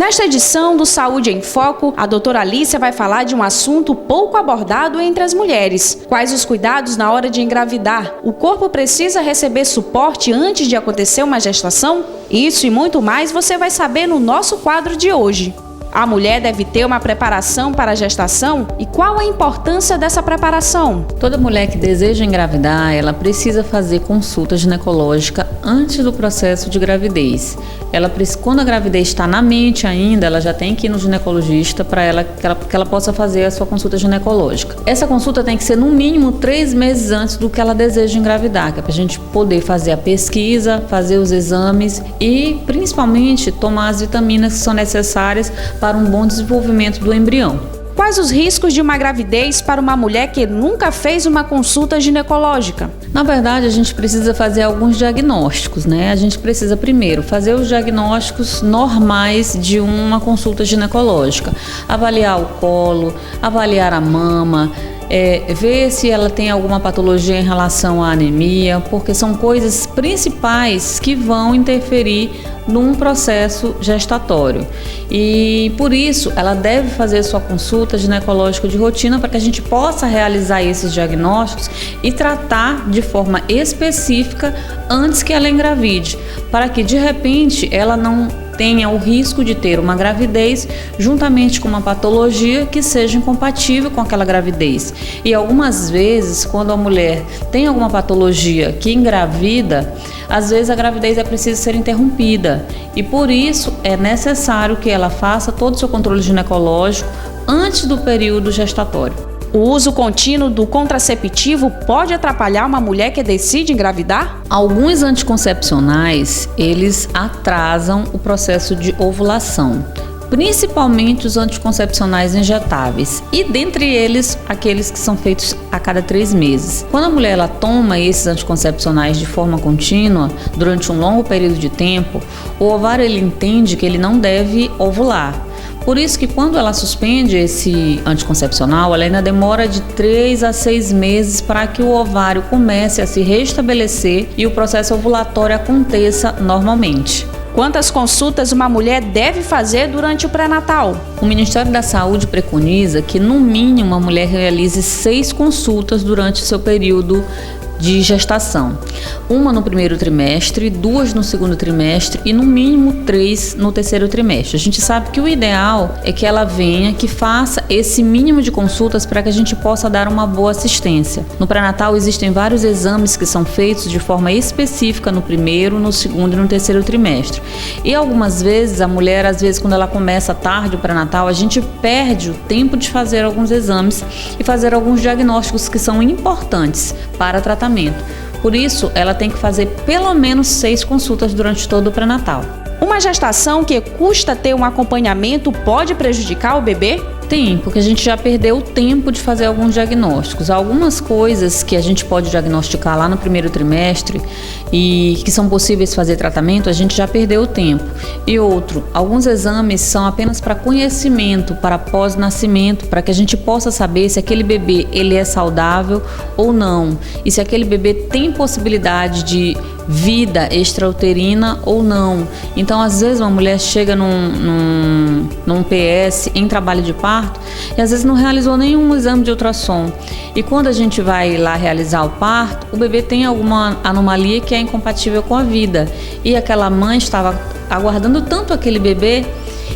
Nesta edição do Saúde em Foco, a doutora Alícia vai falar de um assunto pouco abordado entre as mulheres. Quais os cuidados na hora de engravidar? O corpo precisa receber suporte antes de acontecer uma gestação? Isso e muito mais você vai saber no nosso quadro de hoje. A mulher deve ter uma preparação para a gestação? E qual a importância dessa preparação? Toda mulher que deseja engravidar, ela precisa fazer consulta ginecológica antes do processo de gravidez. Quando a gravidez está na mente ainda, ela já tem que ir no ginecologista para que ela possa fazer a sua consulta ginecológica. Essa consulta tem que ser no mínimo 3 meses antes do que ela deseja engravidar, que é para a gente poder fazer a pesquisa, fazer os exames e principalmente tomar as vitaminas que são necessárias para um bom desenvolvimento do embrião. Quais os riscos de uma gravidez para uma mulher que nunca fez uma consulta ginecológica? Na verdade, a gente precisa fazer alguns diagnósticos, né? A gente precisa primeiro fazer os diagnósticos normais de uma consulta ginecológica. Avaliar o colo, avaliar a mama, ver se ela tem alguma patologia em relação à anemia, porque são coisas principais que vão interferir num processo gestatório. E por isso ela deve fazer sua consulta ginecológica de rotina para que a gente possa realizar esses diagnósticos e tratar de forma específica antes que ela engravide, para que de repente ela não tenha o risco de ter uma gravidez juntamente com uma patologia que seja incompatível com aquela gravidez. E algumas vezes, quando a mulher tem alguma patologia que engravida, às vezes a gravidez é preciso ser interrompida. E por isso é necessário que ela faça todo o seu controle ginecológico antes do período gestatório. O uso contínuo do contraceptivo pode atrapalhar uma mulher que decide engravidar? Alguns anticoncepcionais, eles atrasam o processo de ovulação, principalmente os anticoncepcionais injetáveis e dentre eles aqueles que são feitos a cada 3 meses. Quando a mulher ela toma esses anticoncepcionais de forma contínua durante um longo período de tempo, o ovário ele entende que ele não deve ovular. Por isso que quando ela suspende esse anticoncepcional, ela ainda demora de 3 a 6 meses para que o ovário comece a se restabelecer e o processo ovulatório aconteça normalmente. Quantas consultas uma mulher deve fazer durante o pré-natal? O Ministério da Saúde preconiza que no mínimo a mulher realize 6 consultas durante o seu período de gestação. 1 no primeiro trimestre, 2 no segundo trimestre e no mínimo 3 no terceiro trimestre. A gente sabe que o ideal é que ela venha, que faça esse mínimo de consultas para que a gente possa dar uma boa assistência. No pré-natal existem vários exames que são feitos de forma específica no primeiro, no segundo e no terceiro trimestre. E algumas vezes a mulher, quando ela começa tarde o pré-natal, a gente perde o tempo de fazer alguns exames e fazer alguns diagnósticos que são importantes para tratamento. Por isso, ela tem que fazer pelo menos 6 consultas durante todo o pré-natal. Uma gestação que custa ter um acompanhamento pode prejudicar o bebê? Tem, porque a gente já perdeu o tempo de fazer alguns diagnósticos. Algumas coisas que a gente pode diagnosticar lá no primeiro trimestre e que são possíveis fazer tratamento, a gente já perdeu o tempo. E alguns exames são apenas para conhecimento, para pós-nascimento, para que a gente possa saber se aquele bebê ele é saudável ou não e se aquele bebê tem possibilidade de vida extrauterina ou não. Então, às vezes, uma mulher chega num PS em trabalho de parto e às vezes não realizou nenhum exame de ultrassom. E quando a gente vai lá realizar o parto, o bebê tem alguma anomalia que é incompatível com a vida. E aquela mãe estava aguardando tanto aquele bebê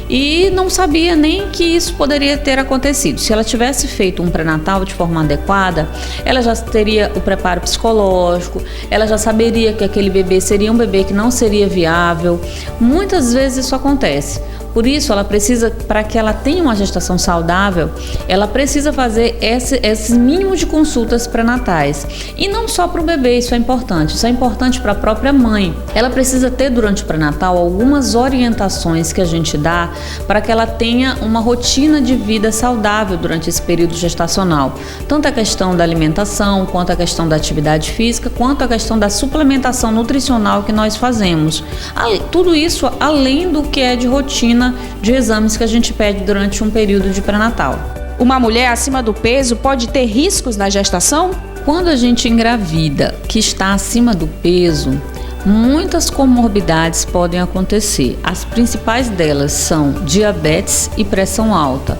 e não sabia nem que isso poderia ter acontecido. Se ela tivesse feito um pré-natal de forma adequada, ela já teria o preparo psicológico, ela já saberia que aquele bebê seria um bebê que não seria viável. Muitas vezes isso acontece. Por isso, ela precisa, para que ela tenha uma gestação saudável, ela precisa fazer esses mínimos de consultas pré-natais. E não só para o bebê, isso é importante para a própria mãe. Ela precisa ter durante o pré-natal algumas orientações que a gente dá para que ela tenha uma rotina de vida saudável durante esse período gestacional. Tanto a questão da alimentação, quanto a questão da atividade física, quanto a questão da suplementação nutricional que nós fazemos. Tudo isso além do que é de rotina de exames que a gente pede durante um período de pré-natal. Uma mulher acima do peso pode ter riscos na gestação? Quando a gente engravida que está acima do peso, muitas comorbidades podem acontecer. As principais delas são diabetes e pressão alta.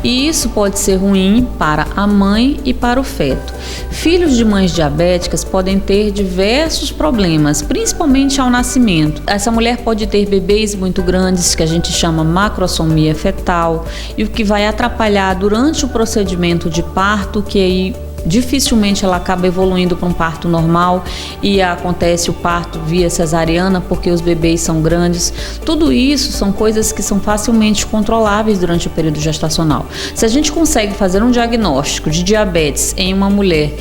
E isso pode ser ruim para a mãe e para o feto. Filhos de mães diabéticas podem ter diversos problemas, principalmente ao nascimento. Essa mulher pode ter bebês muito grandes, que a gente chama macrosomia fetal, e o que vai atrapalhar durante o procedimento de parto, que aí dificilmente ela acaba evoluindo para um parto normal e acontece o parto via cesariana porque os bebês são grandes. Tudo isso são coisas que são facilmente controláveis durante o período gestacional. Se a gente consegue fazer um diagnóstico de diabetes em uma mulher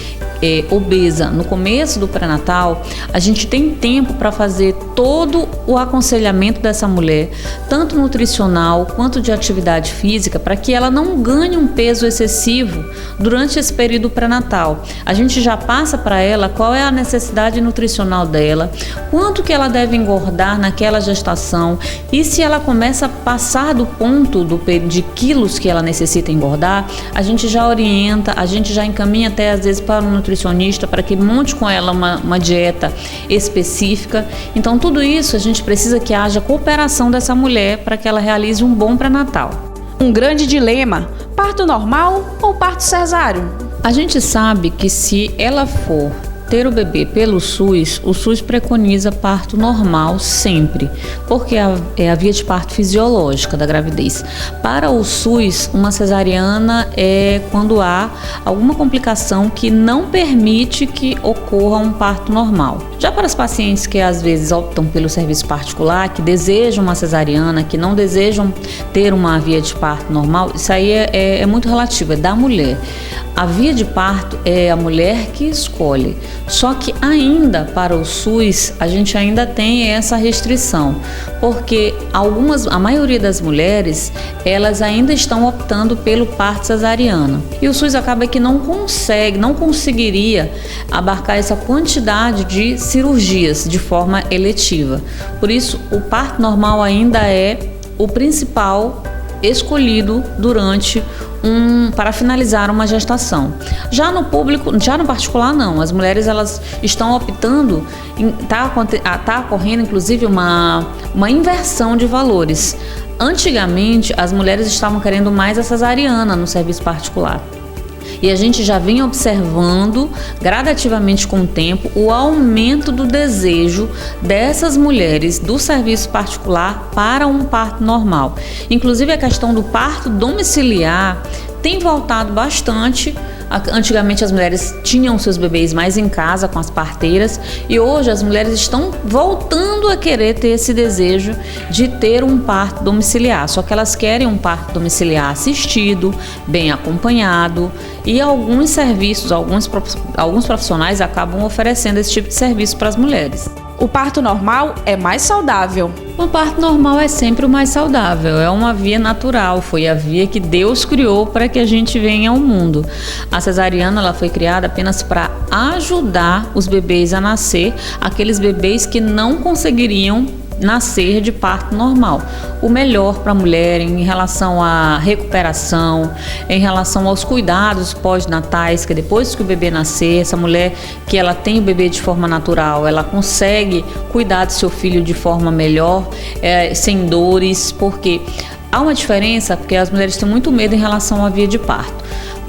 obesa no começo do pré-natal, a gente tem tempo para fazer todo o aconselhamento dessa mulher, tanto nutricional quanto de atividade física, para que ela não ganhe um peso excessivo durante esse período pré-natal. A gente já passa para ela qual é a necessidade nutricional dela, quanto que ela deve engordar naquela gestação, e se ela começa a passar do ponto de quilos que ela necessita engordar, a gente já orienta, a gente já encaminha até às vezes para um nutricionista para que monte com ela uma dieta específica. Então tudo isso a gente precisa que haja cooperação dessa mulher para que ela realize um bom pré-natal. Um grande dilema: parto normal ou parto cesáreo? A gente sabe que se ela for ter o bebê pelo SUS, o SUS preconiza parto normal sempre, porque é a via de parto fisiológica da gravidez. Para o SUS, uma cesariana é quando há alguma complicação que não permite que ocorra um parto normal. Já para os pacientes que às vezes optam pelo serviço particular, que desejam uma cesariana, que não desejam ter uma via de parto normal, isso aí é muito relativo, é da mulher. A via de parto é a mulher que escolhe. Só que ainda para o SUS a gente ainda tem essa restrição, porque a maioria das mulheres, elas ainda estão optando pelo parto cesariano. E o SUS acaba que não conseguiria abarcar essa quantidade de cirurgias de forma eletiva. Por isso, o parto normal ainda é o principal escolhido para finalizar uma gestação. Já no particular não. As mulheres elas estão optando, tá ocorrendo inclusive uma inversão de valores. Antigamente as mulheres estavam querendo mais a cesariana no serviço particular. E a gente já vem observando gradativamente com o tempo o aumento do desejo dessas mulheres do serviço particular para um parto normal. Inclusive a questão do parto domiciliar tem voltado bastante. Antigamente as mulheres tinham seus bebês mais em casa com as parteiras e hoje as mulheres estão voltando a querer ter esse desejo de ter um parto domiciliar, só que elas querem um parto domiciliar assistido, bem acompanhado, e alguns serviços, alguns profissionais acabam oferecendo esse tipo de serviço para as mulheres. O parto normal é mais saudável. O parto normal é sempre o mais saudável, é uma via natural, foi a via que Deus criou para que a gente venha ao mundo. A cesariana ela foi criada apenas para ajudar os bebês a nascer, aqueles bebês que não conseguiriam nascer de parto normal. O melhor para a mulher em relação à recuperação, em relação aos cuidados pós-natais, que depois que o bebê nascer, essa mulher que ela tem o bebê de forma natural, ela consegue cuidar do seu filho de forma melhor, sem dores, porque há uma diferença, porque as mulheres têm muito medo em relação à via de parto,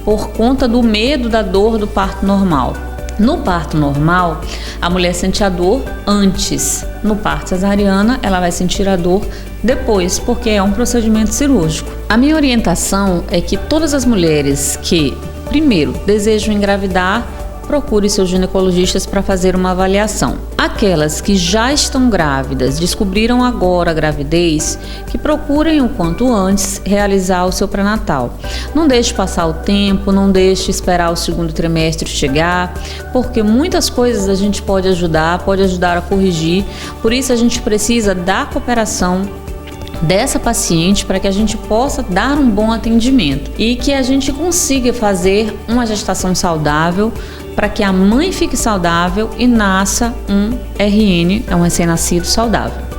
por conta do medo da dor do parto normal. No parto normal, a mulher sente a dor antes. No parto cesariana, ela vai sentir a dor depois, porque é um procedimento cirúrgico. A minha orientação é que todas as mulheres que, primeiro, desejam engravidar, procure seus ginecologistas para fazer uma avaliação. Aquelas que já estão grávidas, descobriram agora a gravidez, que procurem o quanto antes realizar o seu pré-natal. Não deixe passar o tempo, não deixe esperar o segundo trimestre chegar, porque muitas coisas a gente pode ajudar a corrigir. Por isso a gente precisa da cooperação dessa paciente para que a gente possa dar um bom atendimento e que a gente consiga fazer uma gestação saudável para que a mãe fique saudável e nasça um RN, um recém-nascido saudável.